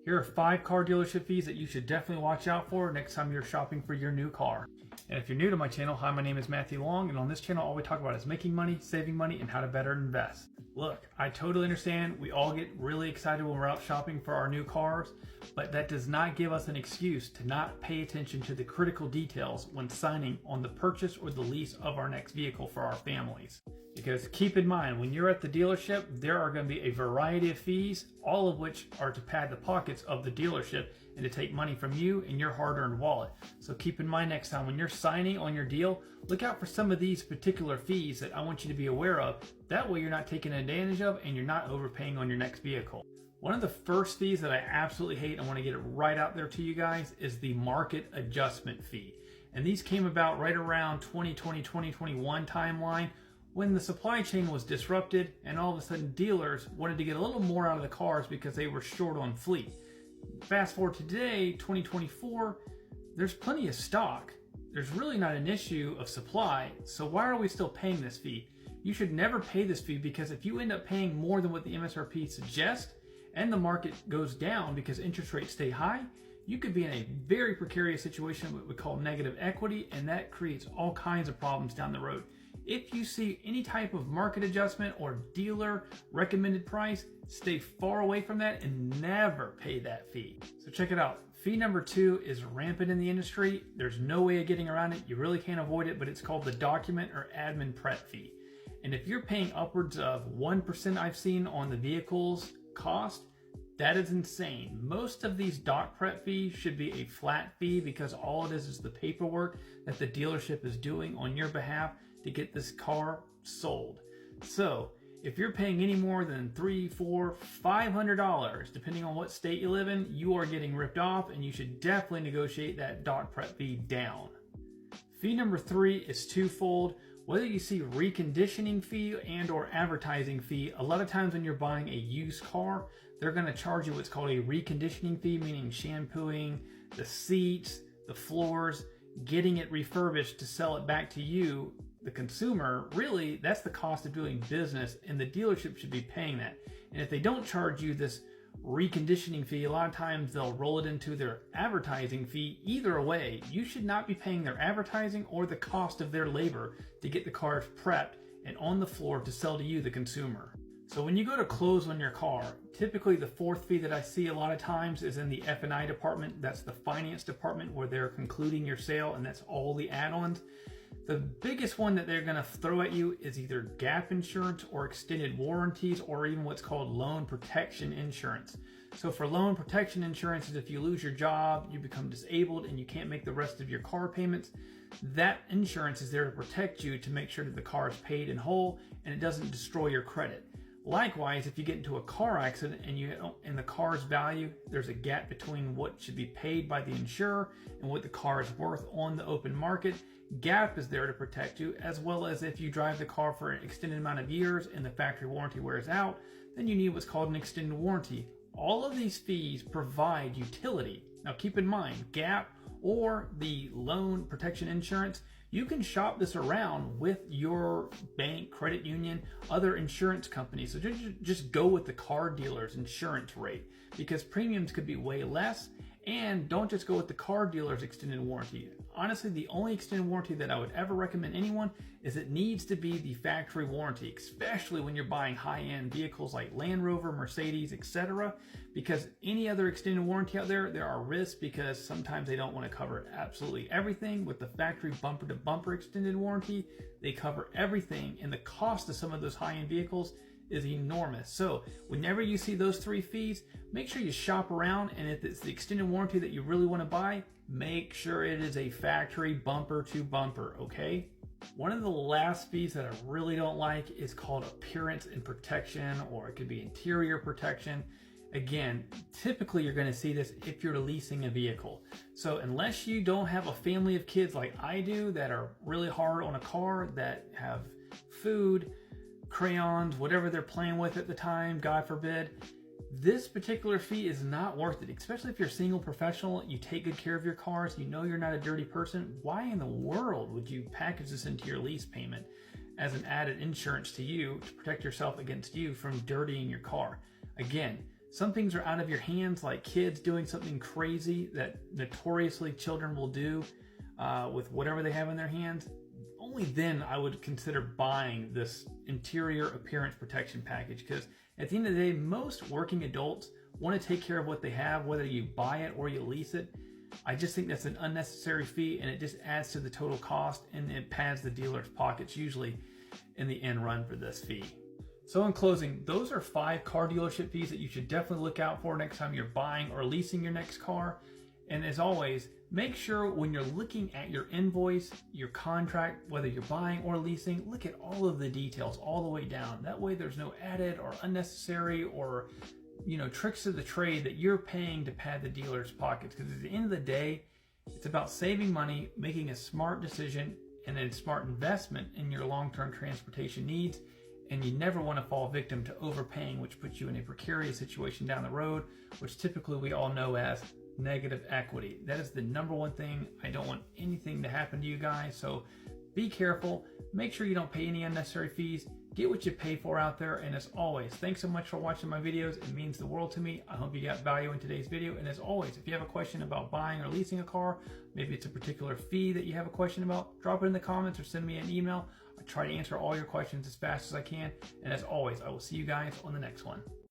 Here are 5 car dealership fees that you should definitely watch out for next time you're shopping for your new car. And if you're new to my channel, hi, my name is Matthew Long, and on this channel all we talk about is making money, saving money, and how to better invest. Look, I totally understand we all get really excited when we're out shopping for our new cars, but that does not give us an excuse to not pay attention to the critical details when signing on the purchase or the lease of our next vehicle for our families. Because keep in mind, when you're at the dealership, there are going to be a variety of fees, all of which are to pad the pockets of the dealership and to take money from you and your hard-earned wallet. So keep in mind next time when you're signing on your deal, look out for some of these particular fees that I want you to be aware of. That way you're not taken advantage of and you're not overpaying on your next vehicle. One of the first fees that I absolutely hate, I want to get it right out there to you guys, is the market adjustment fee. And these came about right around 2020-2021 timeline, when the supply chain was disrupted and all of a sudden dealers wanted to get a little more out of the cars because they were short on fleet. Fast forward to today, 2024, there's plenty of stock. There's really not an issue of supply, so why are we still paying this fee? You should never pay this fee, because if you end up paying more than what the MSRP suggests and the market goes down because interest rates stay high, you could be in a very precarious situation, what we call negative equity, and that creates all kinds of problems down the road. If you see any type of market adjustment or dealer recommended price, stay far away from that and never pay that fee. So check it out. Fee number 2 is rampant in the industry. There's no way of getting around it. You really can't avoid it, but it's called the document or admin prep fee. And if you're paying upwards of 1% I've seen on the vehicle's cost, that is insane. Most of these doc prep fees should be a flat fee, because all it is the paperwork that the dealership is doing on your behalf to get this car sold. So if you're paying any more than $300, $400, $500, depending on what state you live in, you are getting ripped off, and you should definitely negotiate that doc prep fee down. Fee number 3 is twofold. Whether you see reconditioning fee and or advertising fee, a lot of times when you're buying a used car, they're going to charge you what's called a reconditioning fee, meaning shampooing the seats, the floors, getting it refurbished to sell it back to you, the consumer. Really, that's the cost of doing business, and the dealership should be paying that. And if they don't charge you this reconditioning fee, a lot of times they'll roll it into their advertising fee. Either way, you should not be paying their advertising or the cost of their labor to get the cars prepped and on the floor to sell to you, the consumer. So when you go to close on your car, typically the 4th fee that I see a lot of times is in the F&I department. That's the finance department, where they're concluding your sale, and that's all the add-ons. The biggest one that they're going to throw at you is either gap insurance or extended warranties, or even what's called loan protection insurance. So for loan protection insurance is if you lose your job, you become disabled, and you can't make the rest of your car payments. That insurance is there to protect you, to make sure that the car is paid in whole and it doesn't destroy your credit. Likewise, if you get into a car accident and in the car's value, there's a gap between what should be paid by the insurer and what the car is worth on the open market. GAP is there to protect you, as well as if you drive the car for an extended amount of years and the factory warranty wears out, then you need what's called an extended warranty. All of these fees provide utility. Now keep in mind, GAP or the loan protection insurance, you can shop this around with your bank, credit union, other insurance companies. So just go with the car dealer's insurance rate, because premiums could be way less. And don't just go with the car dealer's extended warranty. Honestly, the only extended warranty that I would ever recommend anyone is it needs to be the factory warranty, especially when you're buying high-end vehicles like Land Rover, Mercedes, etc. Because any other extended warranty out there, there are risks, because sometimes they don't want to cover absolutely everything. With the factory bumper-to-bumper extended warranty, they cover everything, and the cost of some of those high-end vehicles is enormous. So whenever you see those 3 fees, make sure you shop around, and if it's the extended warranty that you really want to buy, make sure it is a factory bumper to bumper, okay? One of the last fees that I really don't like is called appearance and protection, or it could be interior protection. Again, typically you're going to see this if you're leasing a vehicle. So unless you don't have a family of kids like I do that are really hard on a car, that have food, crayons, whatever they're playing with at the time, God forbid, this particular fee is not worth it, especially if you're a single professional, you take good care of your cars, you know you're not a dirty person. Why in the world would you package this into your lease payment as an added insurance to you to protect yourself against you from dirtying your car? Again, Some things are out of your hands, like kids doing something crazy that notoriously children will do with whatever they have in their hands. Only then I would consider buying this interior appearance protection package, because at the end of the day, most working adults want to take care of what they have, whether you buy it or you lease it. I just think that's an unnecessary fee, and it just adds to the total cost, and it pads the dealer's pockets usually in the end run for this fee. So in closing, those are 5 car dealership fees that you should definitely look out for next time you're buying or leasing your next car. And as always, make sure when you're looking at your invoice, your contract, whether you're buying or leasing, look at all of the details all the way down. That way there's no added or unnecessary or tricks of the trade that you're paying to pad the dealer's pockets. Because at the end of the day, it's about saving money, making a smart decision, and a smart investment in your long-term transportation needs. And you never want to fall victim to overpaying, which puts you in a precarious situation down the road, which typically we all know as negative equity. That is the number one thing. I don't want anything to happen to you guys. So be careful. Make sure you don't pay any unnecessary fees. Get what you pay for out there. And as always, thanks so much for watching my videos. It means the world to me. I hope you got value in today's video. And as always, if you have a question about buying or leasing a car, maybe it's a particular fee that you have a question about, drop it in the comments or send me an email. I try to answer all your questions as fast as I can. And as always, I will see you guys on the next one.